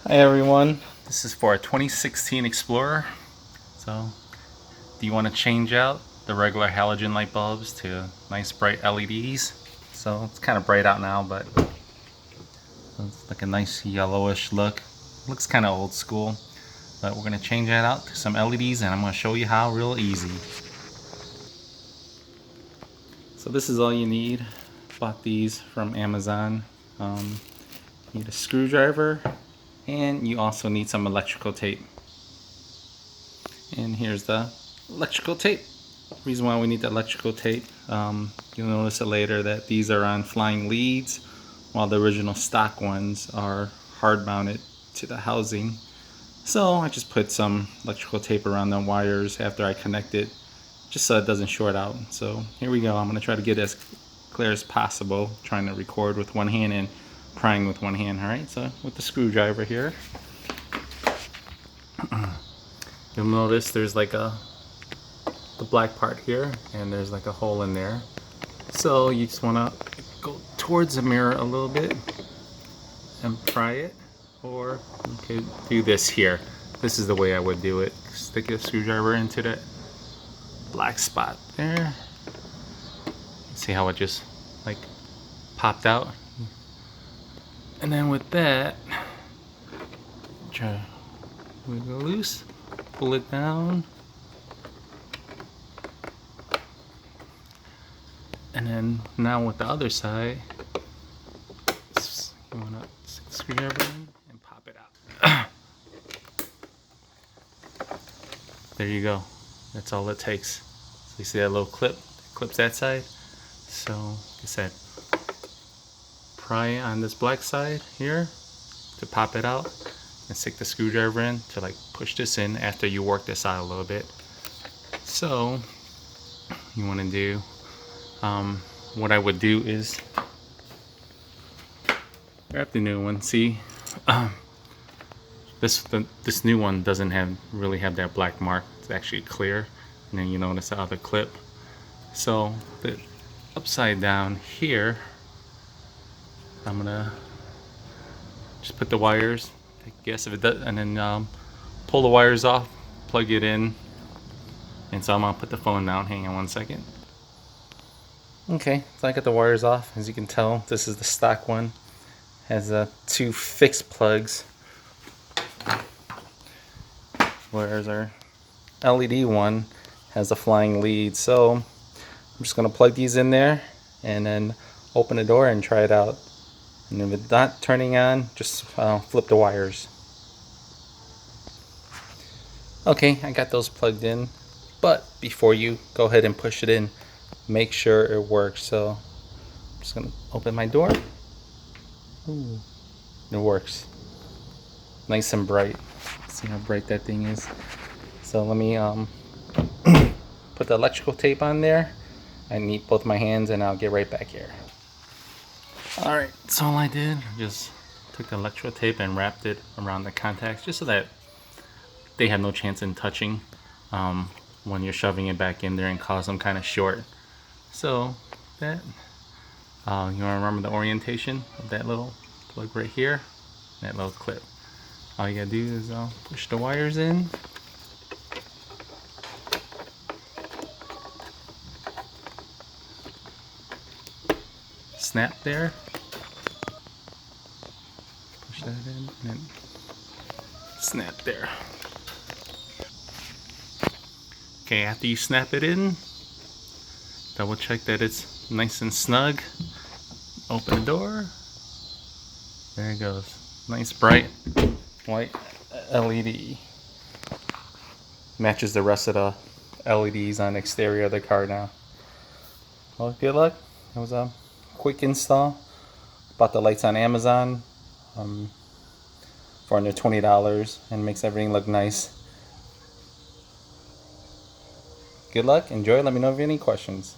Hi everyone, this is for a 2016 Explorer. So, do you want to change out the regular halogen light bulbs to nice bright LEDs? So it's kind of bright out now, but it's like a nice yellowish look. Looks kind of old school, but we're going to change that out to some LEDs and I'm going to show you how real easy. So this is all you need. Bought these from Amazon. You need a screwdriver and you also need some electrical tape. And here's the electrical tape. Reason why we need the electrical tape, you'll notice it later that these are on flying leads while the original stock ones are hard mounted to the housing. So I just put some electrical tape around the wires after I connect it, just so it doesn't short out. So here we go. I'm going to try to get as clear as possible, trying to record with one hand and prying with one hand. Alright, so with the screwdriver here, you'll notice there's like the black part here and there's like a hole in there. So you just want to go towards the mirror a little bit and pry it, or you could do this here. This is the way I would do it. Stick a screwdriver into that black spot there. See how it just like popped out? And then with that, try to wiggle loose, pull it down, and then now with the other side, you want to stick the screwdriver in and pop it out. There you go. That's all it takes. So you see that little clip that clips that side. So like I said, pry on this black side here to pop it out, and stick the screwdriver in to like push this in after you work this out a little bit. So you want to do, what I would do is grab the new one. See, this new one doesn't really have that black mark. It's actually clear. And then you notice the other clip. So the upside down here, I'm gonna just put the wires, I guess if it does, and then pull the wires off, plug it in. And so I'm gonna put the phone down. Hang on one second. Okay, so I got the wires off. As you can tell, this is the stock one. Has two fixed plugs, whereas our LED one has a flying lead. So I'm just gonna plug these in there and then open the door and try it out. And if it's not turning on, just flip the wires. Okay, I got those plugged in, but before you go ahead and push it in, make sure it works. So I'm just gonna open my door. Ooh, it works. Nice and bright. See how bright that thing is. So let me put the electrical tape on there. I need both my hands and I'll get right back here. Alright, so all I did, just took the electrical tape and wrapped it around the contacts just so that they have no chance in touching when you're shoving it back in there and cause them kind of short. So that, you want to remember the orientation of that little plug right here, that little clip. All you gotta do is push the wires in. Snap there. Push that in and then snap there. Okay, after you snap it in, double check that it's nice and snug. Open the door. There it goes. Nice bright white LED. Matches the rest of the LEDs on the exterior of the car now. Well, good luck. It was a quick install. Bought the lights on Amazon for under $20 and makes everything look nice. Good luck, enjoy, let me know if you have any questions.